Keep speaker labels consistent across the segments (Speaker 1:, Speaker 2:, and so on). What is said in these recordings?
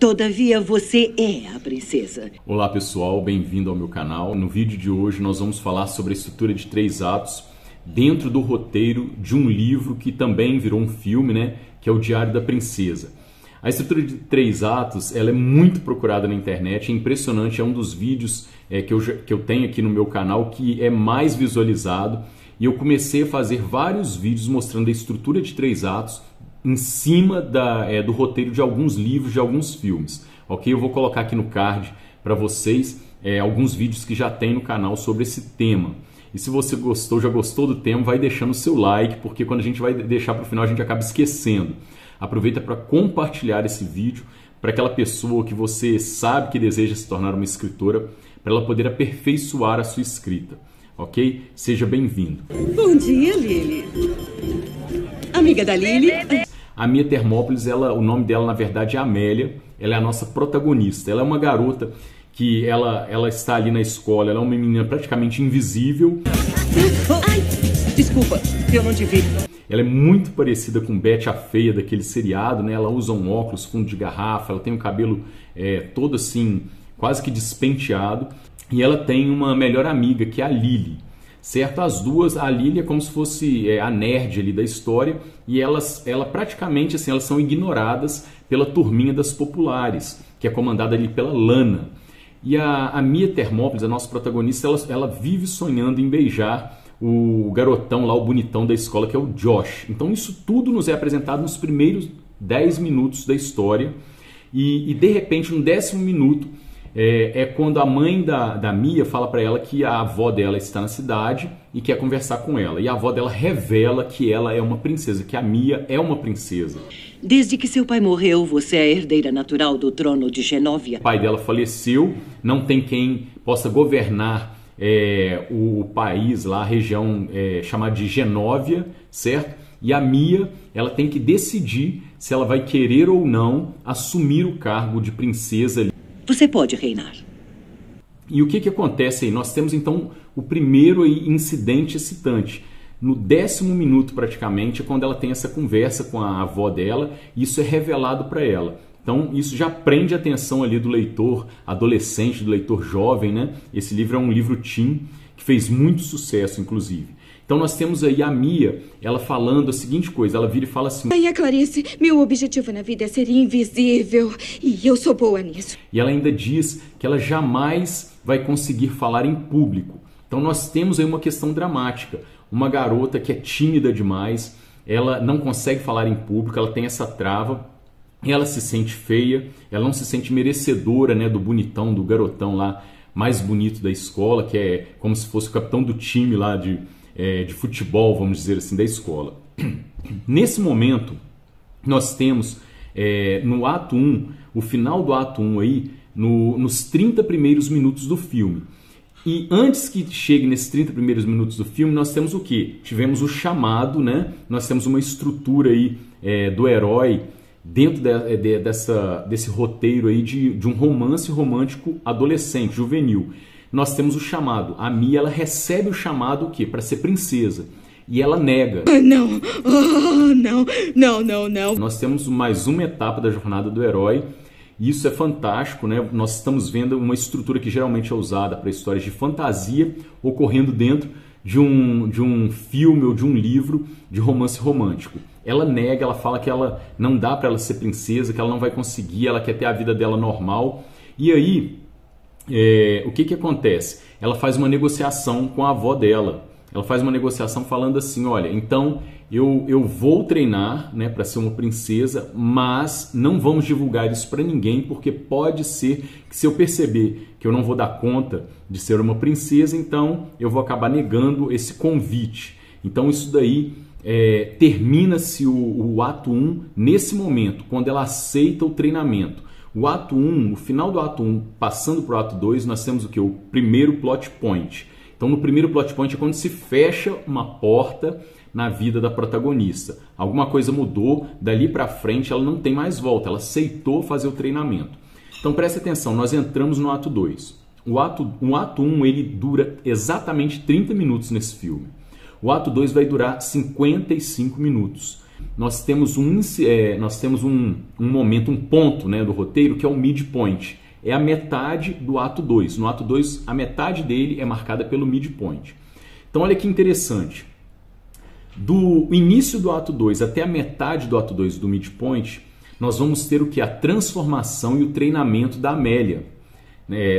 Speaker 1: Todavia, você é a princesa.
Speaker 2: Olá pessoal, bem-vindo ao meu canal. No vídeo de hoje nós vamos falar sobre a estrutura de 3 atos dentro do roteiro de um livro que também virou um filme, né? Que é o Diário da Princesa. A estrutura de 3 atos ela é muito procurada na internet, é impressionante, é um dos vídeos que eu tenho aqui no meu canal que é mais visualizado. E eu comecei a fazer vários vídeos mostrando a estrutura de 3 atos em cima do roteiro de alguns livros, de alguns filmes. Ok? Eu vou colocar aqui no card para vocês alguns vídeos que já tem no canal sobre esse tema. E se você gostou, já gostou do tema, vai deixando o seu like, porque quando a gente vai deixar para o final a gente acaba esquecendo. Aproveita para compartilhar esse vídeo para aquela pessoa que você sabe que deseja se tornar uma escritora, para ela poder aperfeiçoar a sua escrita. Ok? Seja bem-vindo.
Speaker 1: Bom dia, Lily. Amiga da Lily.
Speaker 2: A Mia Thermópolis, o nome dela na verdade é Amélia, ela é a nossa protagonista. Ela é uma garota que ela está ali na escola, ela é uma menina praticamente invisível.
Speaker 1: Ai, desculpa, eu não te vi.
Speaker 2: Ela é muito parecida com Betty a Feia daquele seriado, né? Ela usa um óculos fundo de garrafa, ela tem o cabelo todo assim, quase que despenteado. E ela tem uma melhor amiga, que é a Lily. Certo? As duas, a Lily é como se fosse a nerd ali da história, e ela praticamente assim, elas são ignoradas pela turminha das populares, que é comandada ali pela Lana. E a Mia Thermópolis, a nossa protagonista, ela vive sonhando em beijar o garotão lá, o bonitão da escola, que é o Josh. Então isso tudo nos é apresentado nos primeiros 10 minutos da história, e de repente no 10º minuto, quando a mãe da Mia fala para ela que a avó dela está na cidade e quer conversar com ela. E a avó dela revela que ela é uma princesa, que a Mia é uma princesa.
Speaker 1: Desde que seu pai morreu, você é a herdeira natural do trono de Genóvia.
Speaker 2: O pai dela faleceu, não tem quem possa governar o país lá, a região chamada de Genóvia, certo? E a Mia, ela tem que decidir se ela vai querer ou não assumir o cargo de princesa.
Speaker 1: Você pode reinar.
Speaker 2: E o que acontece aí? Nós temos então o primeiro incidente excitante. No 10º minuto praticamente é quando ela tem essa conversa com a avó dela, e isso é revelado para ela. Então isso já prende a atenção ali do leitor adolescente, do leitor jovem, né? Esse livro é um livro teen, que fez muito sucesso inclusive. Então nós temos aí a Mia, ela falando a seguinte coisa, ela vira e fala assim:
Speaker 3: Ai, Clarice, meu objetivo na vida é ser invisível, e eu sou boa nisso.
Speaker 2: E ela ainda diz que ela jamais vai conseguir falar em público. Então nós temos aí uma questão dramática, uma garota que é tímida demais, ela não consegue falar em público, ela tem essa trava, ela se sente feia, ela não se sente merecedora, né, do bonitão, do garotão lá mais bonito da escola, que é como se fosse o capitão do time lá de futebol, vamos dizer assim, da escola. Nesse momento, nós temos no ato 1, o final do ato 1 aí, nos 30 primeiros minutos do filme. E antes que chegue nesses 30 primeiros minutos do filme, nós temos o quê? Tivemos o chamado, né? Nós temos uma estrutura aí do herói dentro desse roteiro aí de um romance romântico adolescente, juvenil. Nós temos o chamado. A Mia, ela recebe o chamado o quê? Para ser princesa. E ela nega.
Speaker 3: Não, não.
Speaker 2: Nós temos mais uma etapa da jornada do herói. E isso é fantástico, né? Nós estamos vendo uma estrutura que geralmente é usada para histórias de fantasia ocorrendo dentro de um filme ou de um livro de romance romântico. Ela nega, ela fala que ela não dá para ela ser princesa, que ela não vai conseguir, ela quer ter a vida dela normal. E aí, o que acontece? Ela faz uma negociação com a avó dela. Ela faz uma negociação falando assim: olha, então eu vou treinar, né, para ser uma princesa, mas não vamos divulgar isso para ninguém, porque pode ser que se eu perceber que eu não vou dar conta de ser uma princesa, então eu vou acabar negando esse convite. Então isso daí termina-se o ato 1 nesse momento, quando ela aceita o treinamento. O ato 1, o final do ato 1, passando para o ato 2, nós temos o que? O primeiro plot point. Então no primeiro plot point é quando se fecha uma porta na vida da protagonista. Alguma coisa mudou, dali para frente ela não tem mais volta, ela aceitou fazer o treinamento. Então preste atenção, nós entramos no ato 2. O ato 1 ele dura exatamente 30 minutos nesse filme. O ato 2 vai durar 55 minutos. nós temos um momento, um ponto, né, do roteiro que é o midpoint. É a metade do ato 2. No ato 2, a metade dele é marcada pelo midpoint. Então olha que interessante. Do início do ato 2 até a metade do ato 2 do midpoint, nós vamos ter o que? A transformação e o treinamento da Amélia,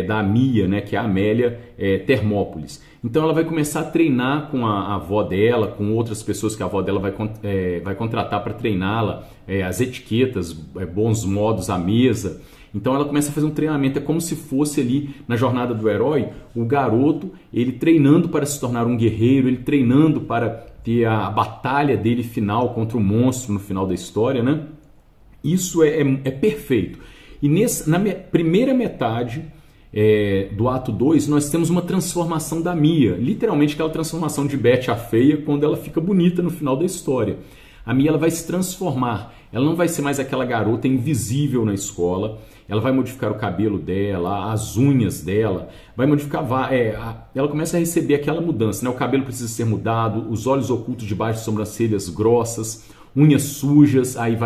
Speaker 2: da Mia, né, que é a Amélia Termópolis. Então ela vai começar a treinar com a avó dela, com outras pessoas que a avó dela vai contratar para treiná-la, as etiquetas, bons modos à mesa. Então ela começa a fazer um treinamento, é como se fosse ali na jornada do herói, o garoto, ele treinando para se tornar um guerreiro, ele treinando para ter a batalha dele final contra o monstro no final da história, né? Isso é perfeito. E na primeira metade do ato 2, nós temos uma transformação da Mia, literalmente aquela transformação de Betty a feia quando ela fica bonita no final da história. A Mia ela vai se transformar, ela não vai ser mais aquela garota invisível na escola, ela vai modificar o cabelo dela, as unhas dela, vai modificar, ela começa a receber aquela mudança, né? O cabelo precisa ser mudado, os olhos ocultos debaixo de sobrancelhas grossas, unhas sujas, aí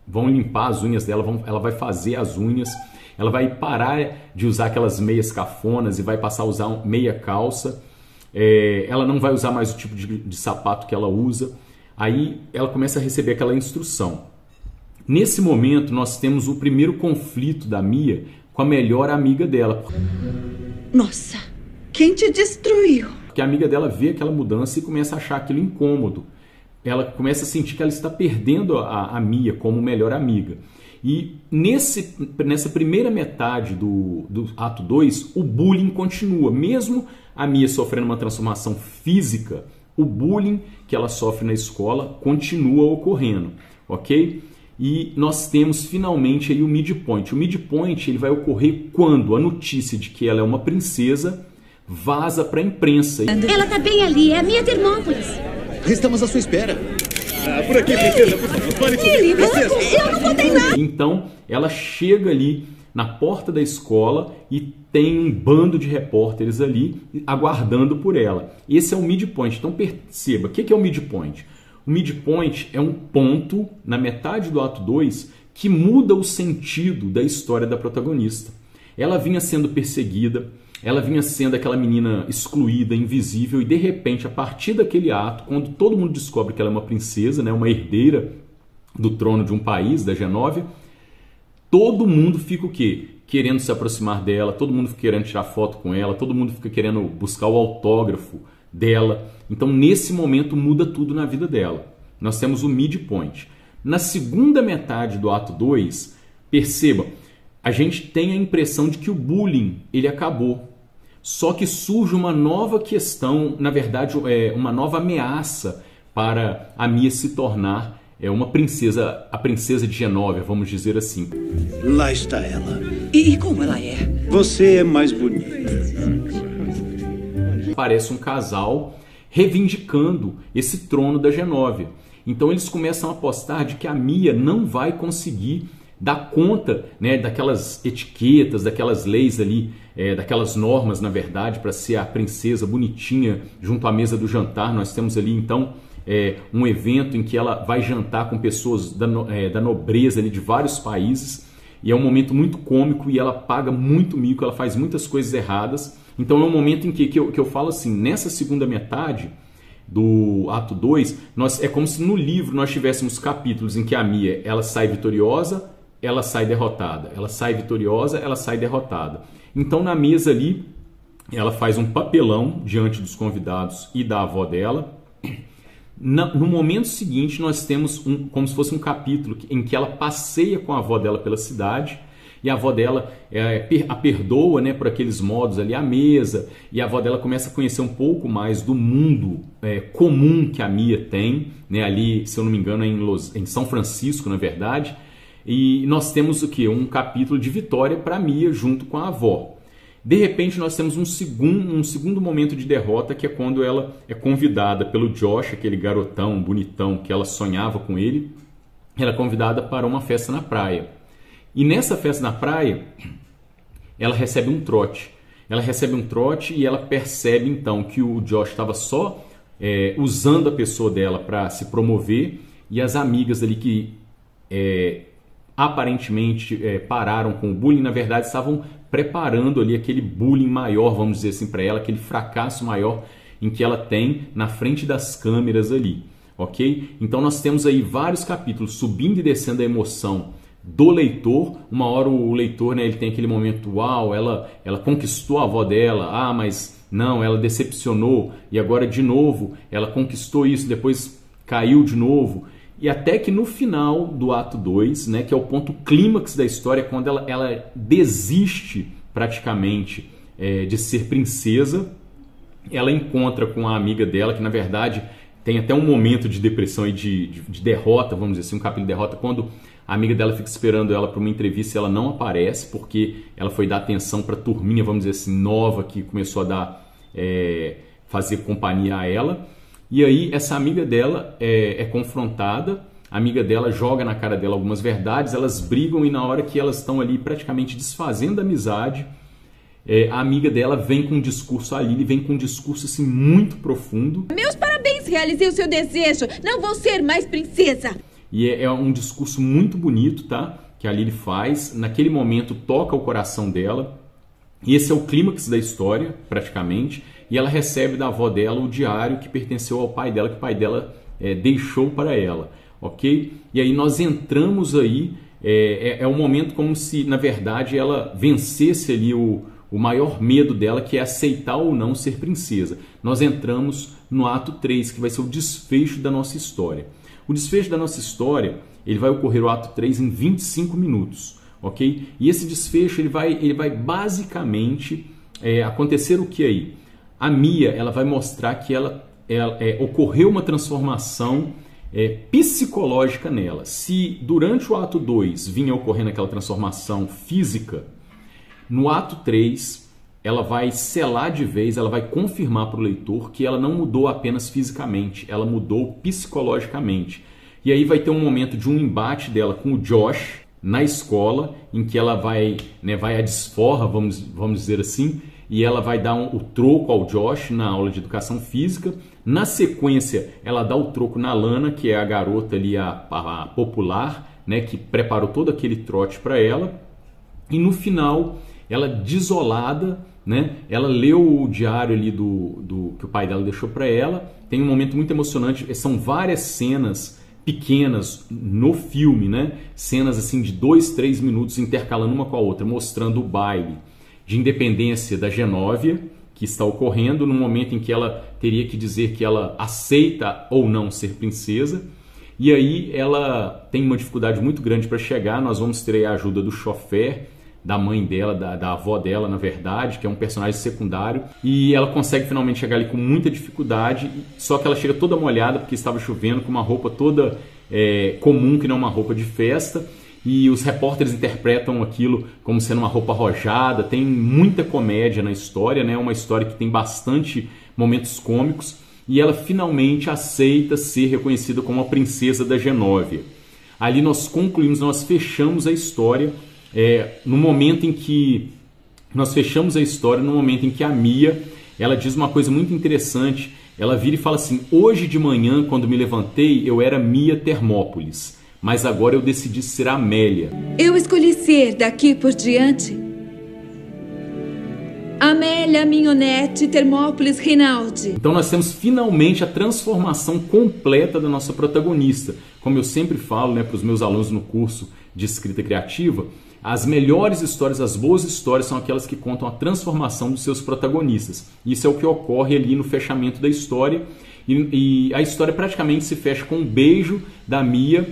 Speaker 2: vão limpar as unhas dela, ela vai fazer as unhas, ela vai parar de usar aquelas meias cafonas e vai passar a usar meia calça, ela não vai usar mais o tipo de sapato que ela usa, aí ela começa a receber aquela instrução. Nesse momento, nós temos o primeiro conflito da Mia com a melhor amiga dela.
Speaker 3: Nossa, quem te destruiu?
Speaker 2: Porque a amiga dela vê aquela mudança e começa a achar aquilo incômodo. Ela começa a sentir que ela está perdendo a Mia como melhor amiga. E nessa primeira metade do ato 2, o bullying continua. Mesmo a Mia sofrendo uma transformação física, o bullying que ela sofre na escola continua ocorrendo, ok? E nós temos finalmente aí o midpoint. O midpoint ele vai ocorrer quando a notícia de que ela é uma princesa vaza para a imprensa.
Speaker 4: Ela está bem ali, é a Mia Termópolis.
Speaker 5: Estamos à sua espera.
Speaker 6: Por aqui, princesa, por favor, fale comigo, princesa.
Speaker 4: Eu não contei nada.
Speaker 2: Então, ela chega ali na porta da escola e tem um bando de repórteres ali aguardando por ela. Esse é o midpoint. Então, perceba, o que é o midpoint? O midpoint é um ponto na metade do ato 2 que muda o sentido da história da protagonista. Ela vinha sendo perseguida, ela vinha sendo aquela menina excluída, invisível, e de repente, a partir daquele ato, quando todo mundo descobre que ela é uma princesa, né, uma herdeira do trono de um país, da Genóvia, todo mundo fica o quê? Querendo se aproximar dela, todo mundo fica querendo tirar foto com ela, todo mundo fica querendo buscar o autógrafo dela. Então, nesse momento, muda tudo na vida dela. Nós temos o midpoint. Na segunda metade do ato 2, perceba, a gente tem a impressão de que o bullying ele acabou. Só que surge uma nova questão, na verdade, uma nova ameaça para a Mia se tornar uma princesa, a princesa de Genóvia, vamos dizer assim.
Speaker 5: Lá está ela.
Speaker 1: E como ela é?
Speaker 5: Você é mais bonita.
Speaker 2: Parece um casal reivindicando esse trono da Genóvia. Então eles começam a apostar de que a Mia não vai conseguir dar conta, né, daquelas etiquetas, daquelas leis ali, daquelas normas, na verdade, para ser a princesa bonitinha junto à mesa do jantar. Nós temos ali então um evento em que ela vai jantar com pessoas da nobreza ali, de vários países, e é um momento muito cômico e ela paga muito mico, ela faz muitas coisas erradas. Então é um momento em que eu falo assim, nessa segunda metade do ato 2, é como se no livro nós tivéssemos capítulos em que a Mia ela sai vitoriosa, ela sai derrotada, ela sai vitoriosa, ela sai derrotada. Então na mesa ali, ela faz um papelão diante dos convidados e da avó dela. No momento seguinte, nós temos como se fosse um capítulo em que ela passeia com a avó dela pela cidade, e a avó dela a perdoa, né, por aqueles modos ali à mesa, e a avó dela começa a conhecer um pouco mais do mundo comum que a Mia tem, né, ali, se eu não me engano, em São Francisco, na verdade. E nós temos o quê? Um capítulo de vitória para a Mia junto com a avó. De repente nós temos um segundo momento de derrota, que é quando ela é convidada pelo Josh, aquele garotão bonitão que ela sonhava com ele. Ela é convidada para uma festa na praia. E nessa festa na praia, ela recebe um trote. Ela recebe um trote e ela percebe então que o Josh estava só usando a pessoa dela para se promover, e as amigas ali que aparentemente pararam com o bullying, na verdade estavam preparando ali aquele bullying maior, vamos dizer assim, para ela, aquele fracasso maior em que ela tem na frente das câmeras ali, ok? Então nós temos aí vários capítulos subindo e descendo a emoção do leitor. Uma hora o leitor, né, ele tem aquele momento, uau, ela conquistou a avó dela, mas não, ela decepcionou, e agora de novo ela conquistou isso, depois caiu de novo, e até que no final do ato 2, né, que é o ponto clímax da história, quando ela desiste praticamente de ser princesa, ela encontra com a amiga dela, que na verdade tem até um momento de depressão e de derrota, vamos dizer assim, um capítulo de derrota, quando a amiga dela fica esperando ela para uma entrevista e ela não aparece, porque ela foi dar atenção para a turminha, vamos dizer assim, nova, que começou a fazer companhia a ela. E aí essa amiga dela é confrontada, a amiga dela joga na cara dela algumas verdades, elas brigam, e na hora que elas estão ali praticamente desfazendo a amizade, a amiga dela vem com um discurso, a Lily vem com um discurso assim muito profundo.
Speaker 3: Meus parabéns, realizei o seu desejo. Não vou ser mais princesa.
Speaker 2: E é um discurso muito bonito, tá? Que a Lily faz. Naquele momento toca o coração dela. E esse é o clímax da história, praticamente. E ela recebe da avó dela o diário que pertenceu ao pai dela, que o pai dela deixou para ela, ok? E aí nós entramos aí, é um momento como se, na verdade, ela vencesse ali o maior medo dela, que é aceitar ou não ser princesa. Nós entramos no ato 3, que vai ser o desfecho da nossa história. O desfecho da nossa história, ele vai ocorrer o ato 3 em 25 minutos, ok? E esse desfecho, ele vai basicamente acontecer o que aí? A Mia, ela vai mostrar que ocorreu uma transformação psicológica nela. Se durante o ato 2 vinha ocorrendo aquela transformação física, no ato 3, ela vai selar de vez, ela vai confirmar para o leitor que ela não mudou apenas fisicamente, ela mudou psicologicamente. E aí vai ter um momento de um embate dela com o Josh na escola, em que ela vai à desforra, vamos dizer assim, e ela vai dar o troco ao Josh na aula de educação física. Na sequência, ela dá o troco na Lana, que é a garota ali, a popular, né, que preparou todo aquele trote para ela. E no final, ela desolada, né, ela leu o diário ali que o pai dela deixou para ela. Tem um momento muito emocionante, são várias cenas pequenas no filme, né, cenas assim de 2, 3 minutos intercalando uma com a outra, mostrando o baile de independência da Genovia, que está ocorrendo no momento em que ela teria que dizer que ela aceita ou não ser princesa. E aí ela tem uma dificuldade muito grande para chegar. Nós vamos ter a ajuda do chofer, da mãe dela, da avó dela, na verdade, que é um personagem secundário. E ela consegue finalmente chegar ali com muita dificuldade, só que ela chega toda molhada porque estava chovendo, com uma roupa toda comum, que não é uma roupa de festa. E os repórteres interpretam aquilo como sendo uma roupa arrojada. Tem muita comédia na história, né? É uma história que tem bastante momentos cômicos. E ela finalmente aceita ser reconhecida como a princesa da Genovia. Ali nós concluímos, nós fechamos a história no momento em que a Mia, ela diz uma coisa muito interessante. Ela vira e fala assim: hoje de manhã, quando me levantei, eu era Mia Termópolis, mas agora eu decidi ser Amélia.
Speaker 3: Eu escolhi ser, daqui por diante, Amélia Mignonette Termópolis Rinaldi.
Speaker 2: Então nós temos finalmente a transformação completa da nossa protagonista. Como eu sempre falo, né, para os meus alunos no curso de escrita criativa, as melhores histórias, as boas histórias são aquelas que contam a transformação dos seus protagonistas. Isso é o que ocorre ali no fechamento da história. E a história praticamente se fecha com um beijo da Mia,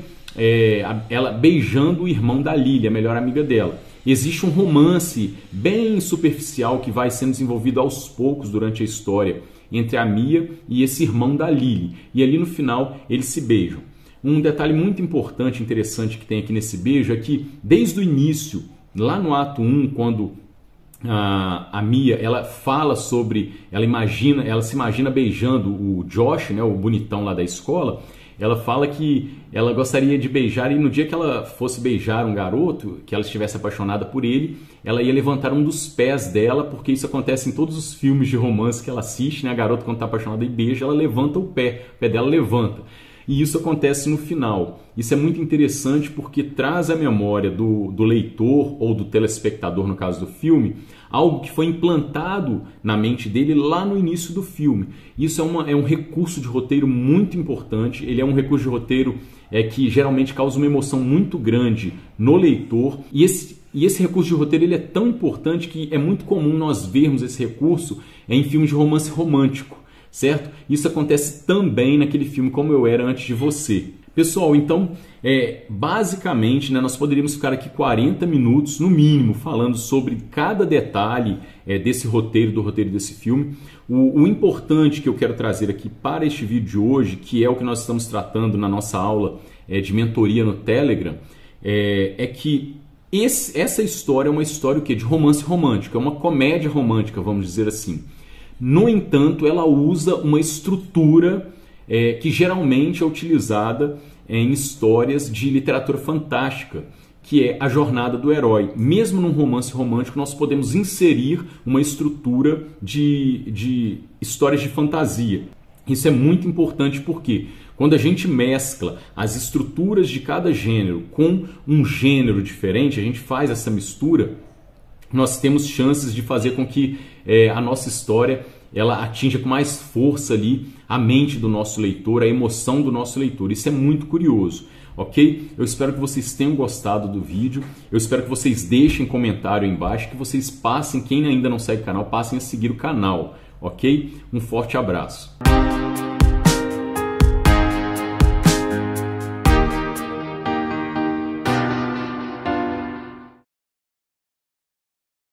Speaker 2: ela beijando o irmão da Lily, a melhor amiga dela. Existe um romance bem superficial que vai sendo desenvolvido aos poucos durante a história entre a Mia e esse irmão da Lily. E ali no final eles se beijam. Um detalhe muito importante, interessante que tem aqui nesse beijo é que desde o início, lá no ato 1, quando a Mia ela fala sobre, ela se imagina beijando o Josh, né, o bonitão lá da escola. Ela fala que ela gostaria de beijar, e no dia que ela fosse beijar um garoto, que ela estivesse apaixonada por ele, ela ia levantar um dos pés dela, porque isso acontece em todos os filmes de romance que ela assiste, né? A garota, quando está apaixonada e beija, ela levanta o pé dela levanta. e isso acontece no final. Isso é muito interessante porque traz à memória do leitor ou do telespectador, no caso do filme, algo que foi implantado na mente dele lá no início do filme. Isso é um recurso de roteiro muito importante, ele é um recurso de roteiro que geralmente causa uma emoção muito grande no leitor, e esse recurso de roteiro ele é tão importante que é muito comum nós vermos esse recurso em filmes de romance romântico, certo? Isso acontece também naquele filme Como Eu Era Antes de Você. Pessoal, então, basicamente, nós poderíamos ficar aqui 40 minutos, no mínimo, falando sobre cada detalhe desse roteiro, do roteiro desse filme. O importante que eu quero trazer aqui para este vídeo de hoje, que é o que nós estamos tratando na nossa aula de mentoria no Telegram, é que essa história é uma história de romance romântico, é uma comédia romântica, vamos dizer assim. No entanto, ela usa uma estrutura que geralmente é utilizada em histórias de literatura fantástica, que é a jornada do herói. Mesmo num romance romântico, nós podemos inserir uma estrutura de histórias de fantasia. Isso é muito importante porque quando a gente mescla as estruturas de cada gênero com um gênero diferente, a gente faz essa mistura, nós temos chances de fazer com que a nossa história ela atinja com mais força ali a mente do nosso leitor, a emoção do nosso leitor. Isso é muito curioso, ok? Eu espero que vocês tenham gostado do vídeo, eu espero que vocês deixem comentário aí embaixo, que vocês passem, quem ainda não segue o canal, passem a seguir o canal, ok? Um forte abraço.